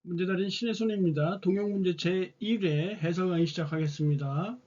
문제 달인 신의 손입니다. 동영문제 제1회 해설 강의 시작하겠습니다.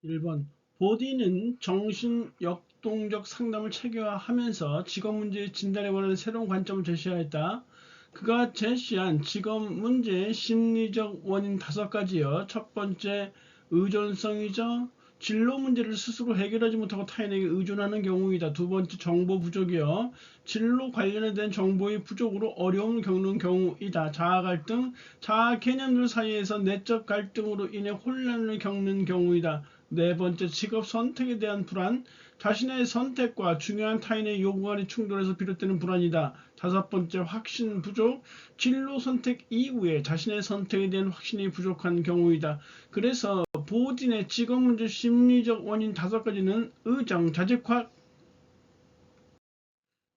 1번 보디는 정신 역동적 상담을 체계화하면서 직업 문제의 진단에 관한 새로운 관점을 제시하였다. 그가 제시한 직업 문제의 심리적 원인 5가지여 첫 번째 의존성이죠. 진로 문제를 스스로 해결하지 못하고 타인에게 의존하는 경우이다. 두 번째 정보 부족이요. 진로 관련된 정보의 부족으로 어려움을 겪는 경우이다. 자아 갈등, 자아 개념들 사이에서 내적 갈등으로 인해 혼란을 겪는 경우이다. 네 번째 직업 선택에 대한 불안, 자신의 선택과 중요한 타인의 요구 간의 충돌에서 비롯되는 불안이다. 다섯 번째 확신 부족, 진로 선택 이후에 자신의 선택에 대한 확신이 부족한 경우이다. 그래서 보딘의 직업 문제 심리적 원인 5가지는 의정, 자직화,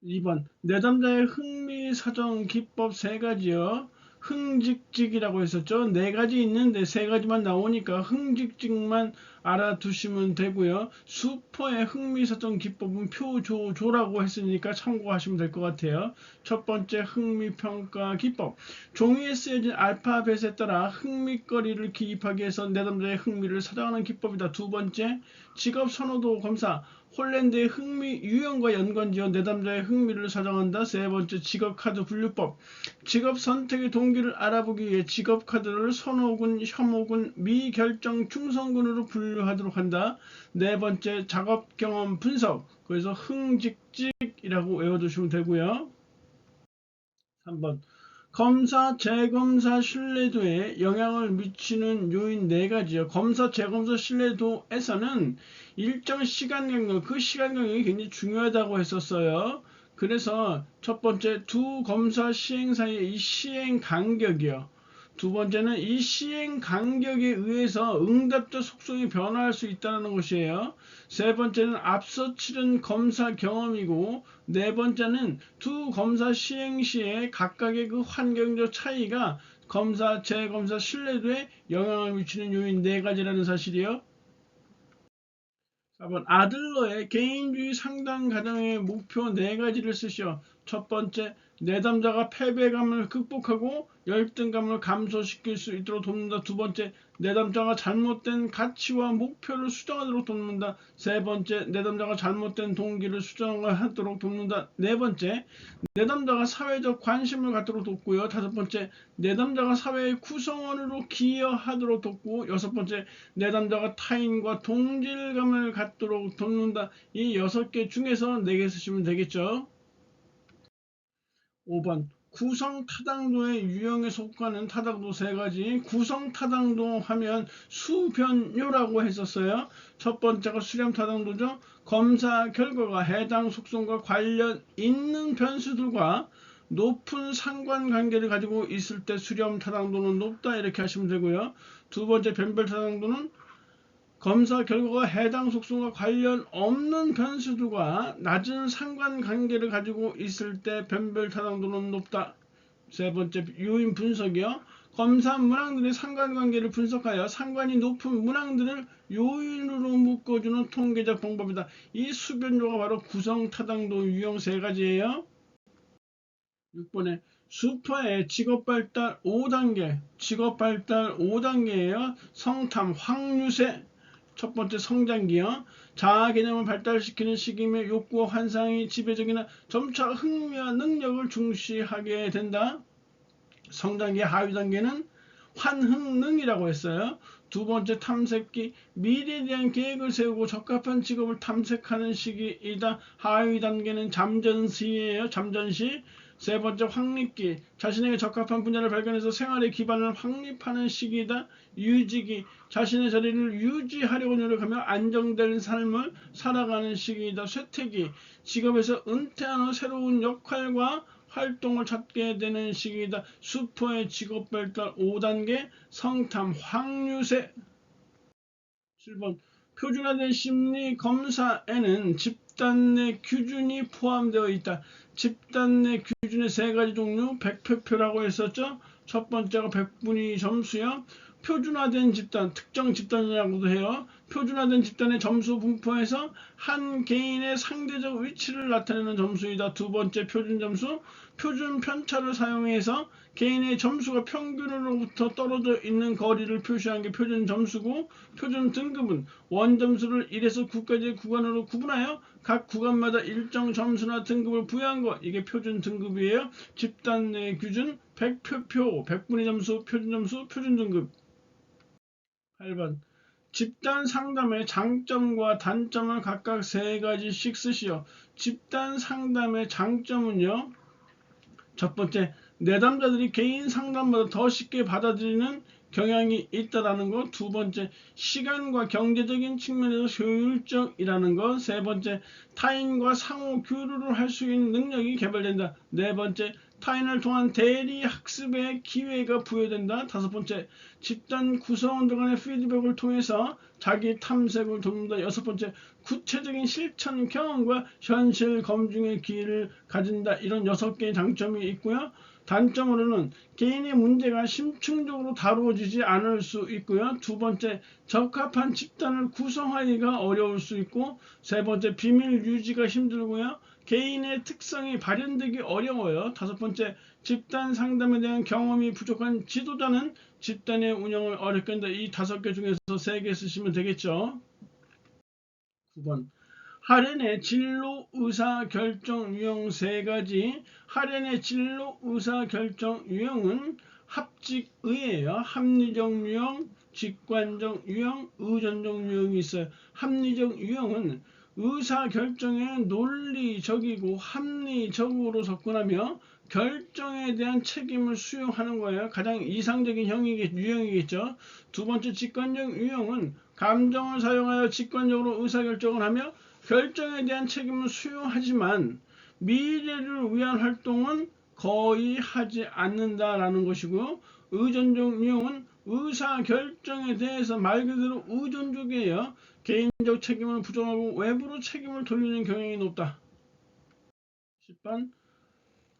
2번 내담자의 흥미 사정 기법 3가지요. 흥직직이라고 했었죠. 4가지 있는데 3가지만 나오니까 흥직직만 알아두시면 되고요. 수퍼의 흥미사정 기법은 표조조라고 했으니까 참고하시면 될 것 같아요. 첫 번째 흥미평가 기법. 종이에 쓰여진 알파벳에 따라 흥미거리를 기입하기 위해서 내담자의 흥미를 사정하는 기법이다. 두 번째 직업선호도 검사. 홀랜드의 흥미 유형과 연관지어 내담자의 흥미를 사정한다. 세 번째 직업카드 분류법. 직업 선택의 동기를 알아보기 위해 직업카드를 선호군, 혐오군, 미결정, 충성군으로 분류하도록 한다. 네 번째 작업 경험 분석. 그래서 흥직직이라고 외워두시면 되고요. 3번 검사, 재검사 신뢰도에 영향을 미치는 요인 4가지요. 검사, 재검사 신뢰도에서는 일정 시간 간격, 그 시간 간격이 굉장히 중요하다고 했었어요. 그래서 첫 번째 두 검사 시행 사이의 이 시행 간격이요. 두 번째는 이 시행 간격에 의해서 응답자 속성이 변화할 수 있다는 것이에요. 세 번째는 앞서 치른 검사 경험이고, 네 번째는 두 검사 시행 시에 각각의 그 환경적 차이가 검사, 재검사 신뢰도에 영향을 미치는 요인 4가지라는 사실이요. 4번 아들러의 개인주의 상담 과정의 목표 4가지를 쓰시오. 첫 번째, 내담자가 패배감을 극복하고 열등감을 감소시킬 수 있도록 돕는다. 두 번째, 내담자가 잘못된 가치와 목표를 수정하도록 돕는다. 세 번째, 내담자가 잘못된 동기를 수정하도록 돕는다. 네 번째, 내담자가 사회적 관심을 갖도록 돕고요. 다섯 번째, 내담자가 사회의 구성원으로 기여하도록 돕고, 여섯 번째, 내담자가 타인과 동질감을 갖도록 돕는다. 이 6개 중에서 4개 쓰시면 되겠죠. 5번 구성타당도의 유형에 속하는 타당도 3가지. 구성타당도 하면 수변요라고 했었어요. 첫 번째가 수렴타당도죠. 검사 결과가 해당 속성과 관련 있는 변수들과 높은 상관관계를 가지고 있을 때 수렴타당도는 높다 이렇게 하시면 되고요. 두 번째 변별타당도는 검사 결과가 해당 속성과 관련 없는 변수들과 낮은 상관관계를 가지고 있을 때 변별 타당도는 높다. 세 번째 요인 분석이요. 검사 문항들의 상관관계를 분석하여 상관이 높은 문항들을 요인으로 묶어주는 통계적 방법이다. 이 수변조가 바로 구성타당도 유형 3가지예요. 6번에 슈퍼의 직업발달 5단계, 직업발달 5단계예요. 성탐, 확률세, 첫 번째 성장기요. 자아 개념을 발달시키는 시기며 욕구와 환상이 지배적이나 점차 흥미와 능력을 중시하게 된다. 성장기 하위 단계는 환흥능이라고 했어요. 두 번째 탐색기, 미래에 대한 계획을 세우고 적합한 직업을 탐색하는 시기이다. 하위 단계는 잠전시예요. 잠전시. 세 번째 확립기, 자신에게 적합한 분야를 발견해서 생활의 기반을 확립하는 시기이다. 유지기, 자신의 자리를 유지하려고 노력하며 안정된 삶을 살아가는 시기이다. 쇠퇴기, 직업에서 은퇴한 후 새로운 역할과 활동을 찾게 되는 시기이다. 슈퍼의 직업발달 5단계 성탐 확률세. 7번 표준화된 심리 검사에는 집단 내 기준이 포함되어 있다. 집단 내 기준의 3가지 종류 100표라고 했었죠. 첫 번째가 100분위 점수요. 표준화된 집단, 특정 집단이라고도 해요. 표준화된 집단의 점수 분포에서 한 개인의 상대적 위치를 나타내는 점수이다. 두 번째 표준 점수, 표준 편차를 사용해서 개인의 점수가 평균으로부터 떨어져 있는 거리를 표시한 게 표준 점수고, 표준 등급은 원점수를 1에서 9까지의 구간으로 구분하여 각 구간마다 일정 점수나 등급을 부여한 것, 이게 표준 등급이에요. 집단 내 기준 100표, 100분의 점수, 표준 점수, 표준 등급. 8번. 집단 상담의 장점과 단점을 각각 세 가지씩 쓰시오. 집단 상담의 장점은요, 첫 번째, 내담자들이 개인 상담보다 더 쉽게 받아들이는 경향이 있다라는 것. 두 번째, 시간과 경제적인 측면에서 효율적이라는 것. 세 번째, 타인과 상호 교류를 할 수 있는 능력이 개발된다. 네 번째, 타인을 통한 대리 학습의 기회가 부여된다. 다섯 번째, 집단 구성원들 간의 피드백을 통해서 자기 탐색을 돕는다. 여섯 번째, 구체적인 실천 경험과 현실 검증의 기회를 가진다. 이런 6개의 장점이 있고요. 단점으로는 개인의 문제가 심층적으로 다루어지지 않을 수 있고요. 두 번째, 적합한 집단을 구성하기가 어려울 수 있고, 세 번째, 비밀 유지가 힘들고요. 개인의 특성이 발현되기 어려워요. 다섯 번째, 집단 상담에 대한 경험이 부족한 지도자는 집단의 운영을 어렵게 한다. 이 5개 중에서 3개 쓰시면 되겠죠. 9번. 하렌의 진로 의사결정 유형 3가지. 하렌의 진로 의사결정 유형은 합직의예요. 합리적 유형, 직관적 유형, 의존적 유형이 있어요. 합리적 유형은 의사결정에 논리적이고 합리적으로 접근하며 결정에 대한 책임을 수용하는 거예요. 가장 이상적인 유형이겠죠. 두 번째, 직관적 유형은 감정을 사용하여 직관적으로 의사결정을 하며 결정에 대한 책임을 수용하지만 미래를 위한 활동은 거의 하지 않는다라는 것이고요. 의존적 유형은 의사결정에 대해서 말 그대로 의존적이에요. 개인적 책임을 부정하고 외부로 책임을 돌리는 경향이 높다. 10번.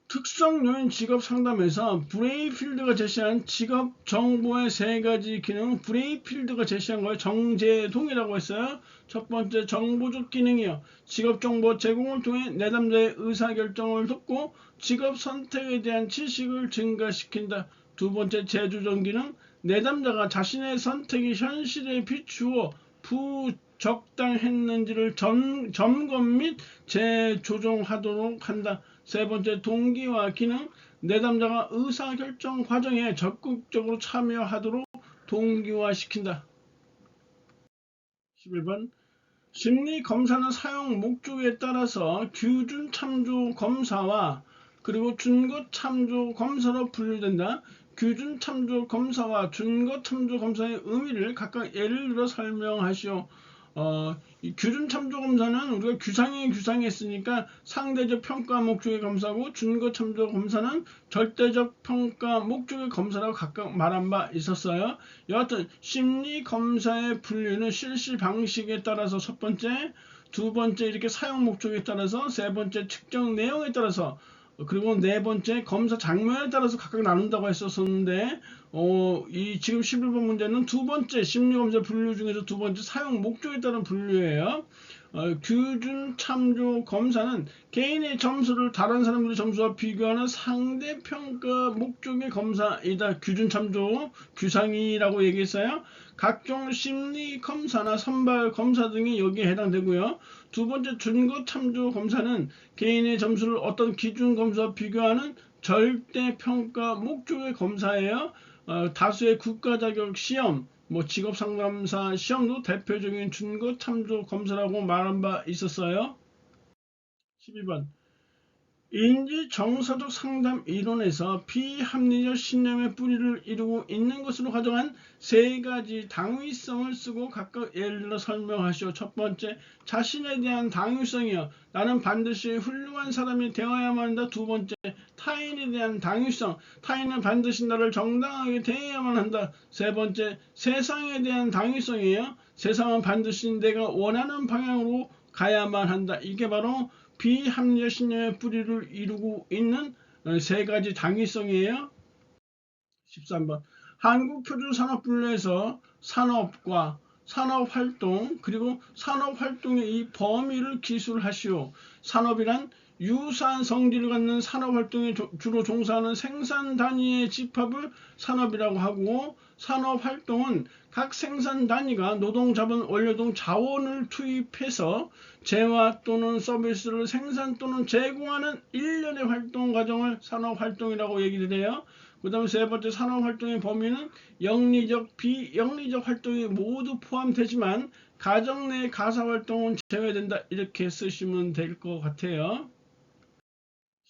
특성 요인 직업 상담에서 브레이필드가 제시한 직업 정보의 3가지 기능. 브레이필드가 제시한 거예요. 정제동이라고 했어요. 첫 번째, 정보적 기능이요. 직업 정보 제공을 통해 내담자의 의사결정을 돕고 직업 선택에 대한 지식을 증가시킨다. 두 번째, 재조정 기능. 내담자가 자신의 선택이 현실에 비추어 부적당했는지를 점검 및 재조정하도록 한다. 세 번째, 동기화 기능. 내담자가 의사결정 과정에 적극적으로 참여하도록 동기화시킨다. 11번. 심리검사는 사용 목적에 따라서 규준참조 검사와 그리고 준거참조 검사로 분류된다. 규준참조 검사와 준거참조 검사의 의미를 각각 예를 들어 설명하시오. 이 규준참조검사는 우리가 규상이 했으니까 상대적 평가 목적의 검사고, 준거참조 검사는 절대적 평가 목적의 검사라고 각각 말한 바 있었어요. 여하튼 심리검사의 분류는 실시 방식에 따라서 첫 번째, 두 번째 이렇게 사용 목적에 따라서, 세 번째 측정 내용에 따라서, 그리고 네 번째 검사 장면에 따라서 각각 나눈다고 했었는데, 이 지금 11번 문제는 두 번째 심리검사 분류 중에서 두 번째 사용 목적에 따른 분류예요. 규준 참조 검사는 개인의 점수를 다른 사람들의 점수와 비교하는 상대평가 목적의 검사이다. 규준 참조, 규상이라고 얘기했어요. 각종 심리 검사나 선발 검사 등이 여기에 해당되고요. 두 번째, 준거 참조 검사는 개인의 점수를 어떤 기준 검사와 비교하는 절대평가 목적의 검사예요. 다수의 국가자격 시험, 직업상담사 시험도 대표적인 준거 참조 검사라고 말한 바 있었어요. 12번. 인지정서적 상담 이론에서 비합리적 신념의 뿌리를 이루고 있는 것으로 가정한 3가지 당위성을 쓰고 각각 예를 들어 설명하시오. 첫 번째, 자신에 대한 당위성이요. 나는 반드시 훌륭한 사람이 되어야만 한다. 두 번째, 타인에 대한 당위성. 타인은 반드시 나를 정당하게 대해야만 한다. 세 번째, 세상에 대한 당위성이에요. 세상은 반드시 내가 원하는 방향으로 가야만 한다. 이게 바로 비합리적 신념의 뿌리를 이루고 있는 3가지 당위성이에요. 13번. 한국표준산업분류에서 산업과 산업활동 그리고 산업활동의 이 범위를 기술하시오. 산업이란 유사한 성질을 갖는 산업활동에 주로 종사하는 생산 단위의 집합을 산업이라고 하고, 산업활동은 각 생산 단위가 노동자본 원료등 자원을 투입해서 재화 또는 서비스를 생산 또는 제공하는 일련의 활동 과정을 산업활동이라고 얘기를 해요. 그 다음에 세 번째, 산업활동의 범위는 영리적, 비영리적 활동이 모두 포함되지만 가정 내 가사활동은 제외된다. 이렇게 쓰시면 될 것 같아요.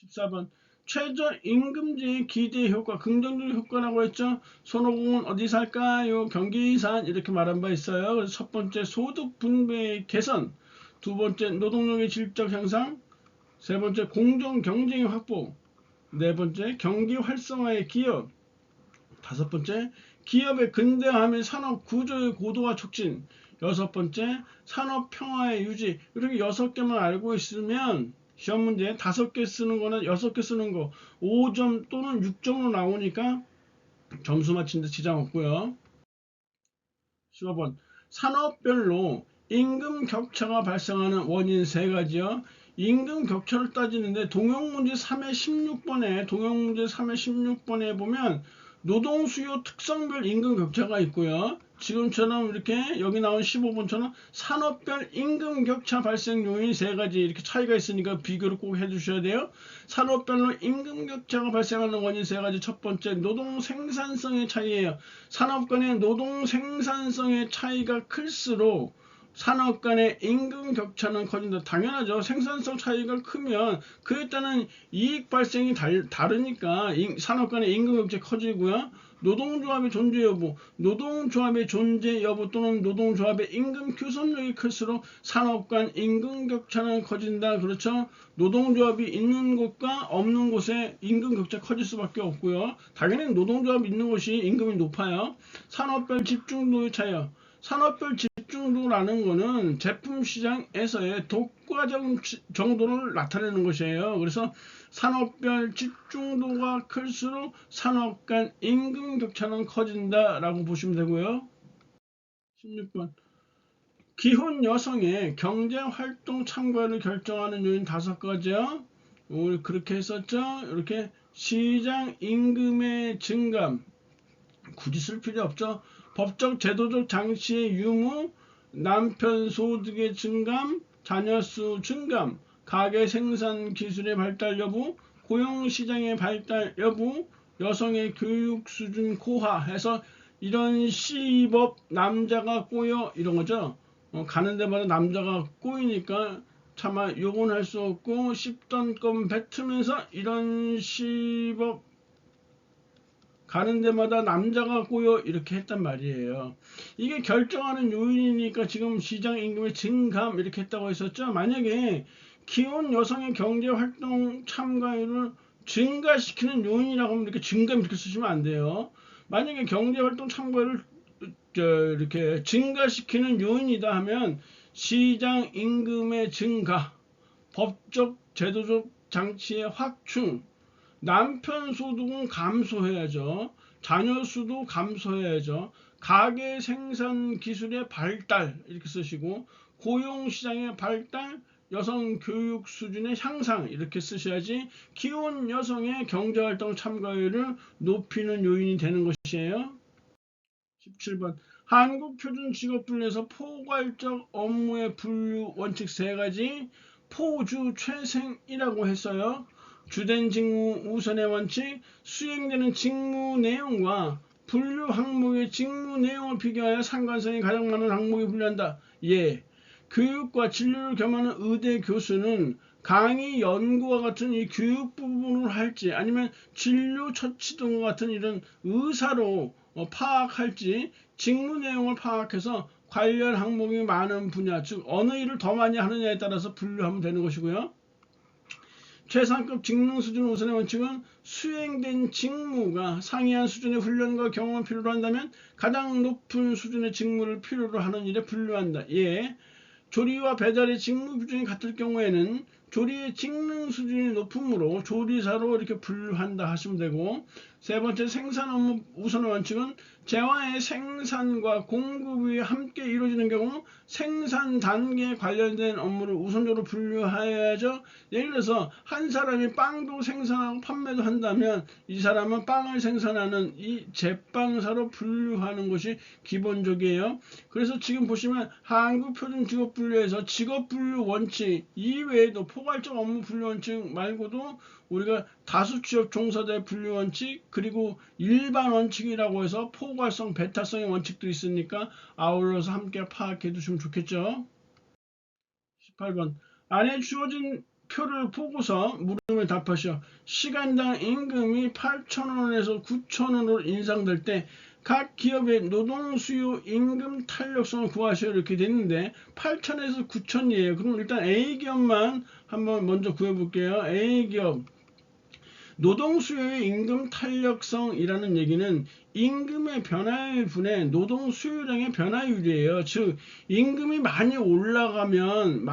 14번, 최저임금제의 기대 효과, 긍정적 효과라고 했죠. 손오공은 어디 살까요? 경기산, 이렇게 말한 바 있어요. 그래서 첫 번째, 소득 분배의 개선, 두 번째, 노동력의 질적 향상, 세 번째, 공정 경쟁의 확보, 네 번째, 경기 활성화의 기업, 다섯 번째, 기업의 근대화 및 산업 구조의 고도화 촉진, 여섯 번째, 산업 평화의 유지. 이렇게 6개만 알고 있으면 시험 문제 5개 쓰는 거나 6개 쓰는 거 5점 또는 6점으로 나오니까 점수 맞추는데 지장 없고요. 15번, 산업별로 임금 격차가 발생하는 원인 3가지요. 임금 격차를 따지는데 동형문제 3회 16번에 보면 노동 수요 특성별 임금 격차가 있고요. 지금처럼 이렇게 여기 나온 15번처럼 산업별 임금 격차 발생 요인 3가지 이렇게 차이가 있으니까 비교를 꼭 해주셔야 돼요. 산업별로 임금 격차가 발생하는 원인 3가지. 첫 번째, 노동 생산성의 차이예요. 산업 간의 노동 생산성의 차이가 클수록 산업 간의 임금 격차는 커진다. 당연하죠. 생산성 차이가 크면 그에 따른 이익 발생이 다르니까 산업 간의 임금 격차가 커지고요. 노동조합의 존재 여부, 노동조합의 존재 여부 또는 노동조합의 임금 규선력이 클수록 산업 간 임금 격차는 커진다. 그렇죠. 노동조합이 있는 곳과 없는 곳에 임금 격차 커질 수밖에 없고요. 당연히 노동조합이 있는 곳이 임금이 높아요. 산업별 집중도의 차이요. 산업별 집중도라는 거는 제품 시장에서의 독과점 정도를 나타내는 것이에요. 그래서 산업별 집중도가 클수록 산업 간 임금 격차는 커진다라고 보시면 되고요. 16번, 기혼 여성의 경제활동 참가를 결정하는 요인 5가지요. 우리 그렇게 했었죠. 이렇게 시장 임금의 증감, 굳이 쓸 필요 없죠. 법적 제도적 장치의 유무, 남편 소득의 증감, 자녀 수 증감, 가계 생산 기술의 발달 여부, 고용 시장의 발달 여부, 여성의 교육 수준 고하 해서 이런 시법 남자가 꼬여 이런 거죠. 가는 데마다 남자가 꼬이니까 차마 욕은 할 수 없고 씹던 껌 뱉으면서 이런 시법 가는 데마다 남자가 꼬여 이렇게 했단 말이에요. 이게 결정하는 요인이니까 지금 시장 임금의 증감 이렇게 했다고 했었죠. 만약에 기혼 여성의 경제활동 참가율을 증가시키는 요인이라고 하면 이렇게 증감 이렇게 쓰시면 안 돼요. 만약에 경제활동 참가율을 이렇게 증가시키는 요인이다 하면 시장 임금의 증가, 법적 제도적 장치의 확충, 남편 소득은 감소해야죠. 자녀 수도 감소해야죠. 가계 생산 기술의 발달 이렇게 쓰시고 고용 시장의 발달, 여성 교육 수준의 향상 이렇게 쓰셔야지 기혼 여성의 경제활동 참가율을 높이는 요인이 되는 것이에요. 17번, 한국표준직업분류에서 포괄적 업무의 분류 원칙 3가지, 포주최생이라고 했어요. 주된 직무 우선의 원칙, 수행되는 직무 내용과 분류 항목의 직무 내용을 비교하여 상관성이 가장 많은 항목에 분류한다. 예. 교육과 진료를 겸하는 의대 교수는 강의 연구와 같은 이 교육 부분을 할지 아니면 진료 처치 등과 같은 이런 의사로 파악할지 직무 내용을 파악해서 관련 항목이 많은 분야, 즉 어느 일을 더 많이 하느냐에 따라서 분류하면 되는 것이고요. 최상급 직능 수준 우선의 원칙은 수행된 직무가 상이한 수준의 훈련과 경험을 필요로 한다면 가장 높은 수준의 직무를 필요로 하는 일에 분류한다. 예. 조리와 배달의 직무 수준이 같을 경우에는 조리의 직능 수준이 높으므로 조리사로 이렇게 분류한다 하시면 되고, 세 번째 생산 업무 우선 원칙은 재화의 생산과 공급이 함께 이루어지는 경우 생산 단계에 관련된 업무를 우선적으로 분류해야죠. 예를 들어서 한 사람이 빵도 생산하고 판매도 한다면 이 사람은 빵을 생산하는 이 제빵사로 분류하는 것이 기본적이에요. 그래서 지금 보시면 한국표준직업분류에서 직업분류 원칙 이외에도 포괄적 업무 분류 원칙 말고도 우리가 다수취업 종사자의 분류 원칙 그리고 일반 원칙이라고 해서 포괄성, 배타성의 원칙도 있으니까 아울러서 함께 파악해 두시면 좋겠죠. 18번 안에 주어진 표를 보고서 물음을 답하시오. 시간당 임금이 8,000원에서 9,000원으로 인상될 때 각 기업의 노동 수요 임금 탄력성을 구하시오 이렇게 됐는데 8,000에서 9,000이에요. 그럼 일단 A기업만 한번 먼저 구해볼게요. A기업 노동 수요의 임금 탄력성이라는 얘기는 임금의 변화율분의 노동 수요량의 변화율이에요. 즉 임금이 많이 올라가면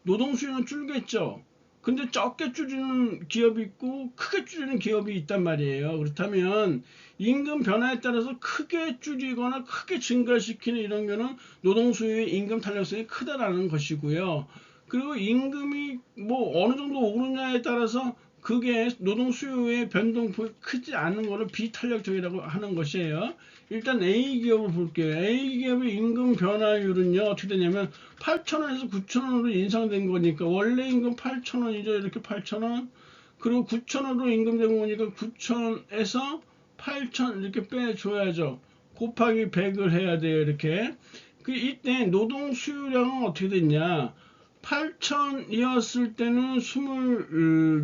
노동 수요는 줄겠죠. 근데 적게 줄이는 기업이 있고 크게 줄이는 기업이 있단 말이에요. 그렇다면 임금 변화에 따라서 크게 줄이거나 크게 증가시키는 이런 경우는 노동 수요의 임금 탄력성이 크다라는 것이고요. 그리고 임금이 뭐 어느 정도 오르냐에 따라서 그게 노동 수요의 변동폭이 크지 않은 것을 비탄력적이라고 하는 것이에요. 일단 A기업을 볼게요. A기업의 임금 변화율은요, 어떻게 되냐면 8,000원에서 9,000원으로 인상된 거니까 원래 임금 8,000원이죠. 이렇게 8,000원. 그리고 9,000원으로 임금된 거니까 9,000에서 8,000 이렇게 빼줘야죠. 곱하기 100을 해야 돼요. 이렇게. 이때 노동 수요량은 어떻게 됐냐? 8,000이었을 때는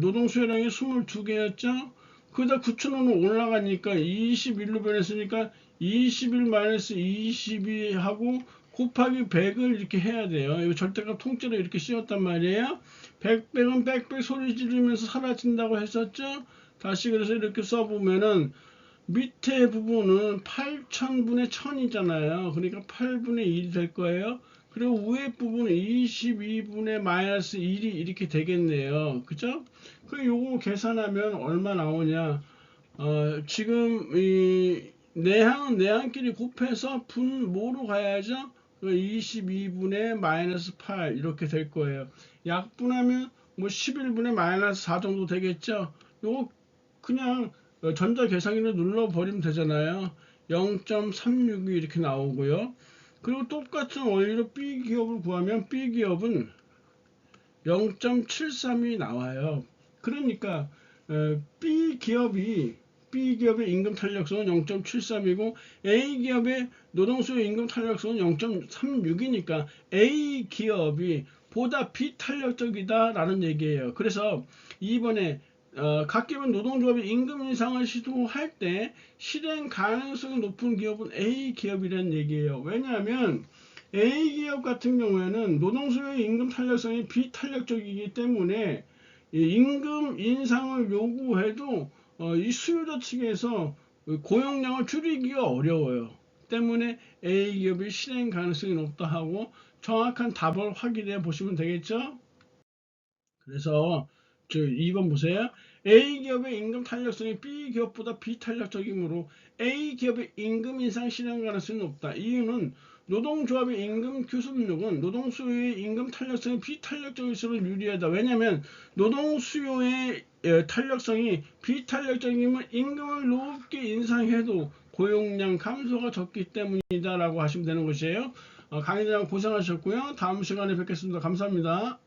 노동 수요량이 22개였죠. 그러다 9,000원으로 올라가니까 21로 변했으니까 21 마이너스 22 하고 곱하기 100을 이렇게 해야 돼요. 이거 절대값 통째로 이렇게 씌웠단 말이에요. 100은 빽빽 소리 지르면서 사라진다고 했었죠. 다시 그래서 이렇게 써보면은 밑에 부분은 8,000분의 1000이잖아요. 그러니까 8분의 1이 될 거예요. 그리고 위에 부분은 22분의 마이너스 1이 이렇게 되겠네요. 그죠? 그리고 요거 계산하면 얼마 나오냐. 지금 이 내항은 내항끼리 곱해서 분모로 가야죠. 22분의 마이너스 8 이렇게 될 거예요. 약분하면 뭐 11분의 마이너스 4 정도 되겠죠. 요거 그냥 전자계산기를 눌러버리면 되잖아요. 0.36이 이렇게 나오고요. 그리고 똑같은 원리로 B기업을 구하면 B기업은 0.73이 나와요. 그러니까 B기업의 임금 탄력성은 0.73이고 A기업의 노동수요 임금 탄력성은 0.36이니까 A기업이 보다 비탄력적이다라는 얘기예요. 그래서 이번에 각 기업은 노동조합이 임금 인상을 시도할 때 실행 가능성이 높은 기업은 A기업이라는 얘기예요. 왜냐하면 A기업 같은 경우에는 노동수요의 임금 탄력성이 비탄력적이기 때문에 임금 인상을 요구해도 이 수요자 측에서 고용량을 줄이기가 어려워요. 때문에 A기업이 실행 가능성이 높다 하고 정확한 답을 확인해 보시면 되겠죠. 그래서 2번 보세요. A기업의 임금 탄력성이 B기업보다 비탄력적이므로 A기업의 임금 인상 실행 가능성이 높다. 이유는 노동조합의 임금 규섭력은 노동수요의 임금 탄력성이 비탄력적일수록 유리하다. 왜냐하면 노동수요의 탄력성이 비탄력적이면 임금을 높게 인상해도 고용량 감소가 적기 때문이다 라고 하시면 되는 것이에요. 강의자님 고생하셨고요. 다음 시간에 뵙겠습니다. 감사합니다.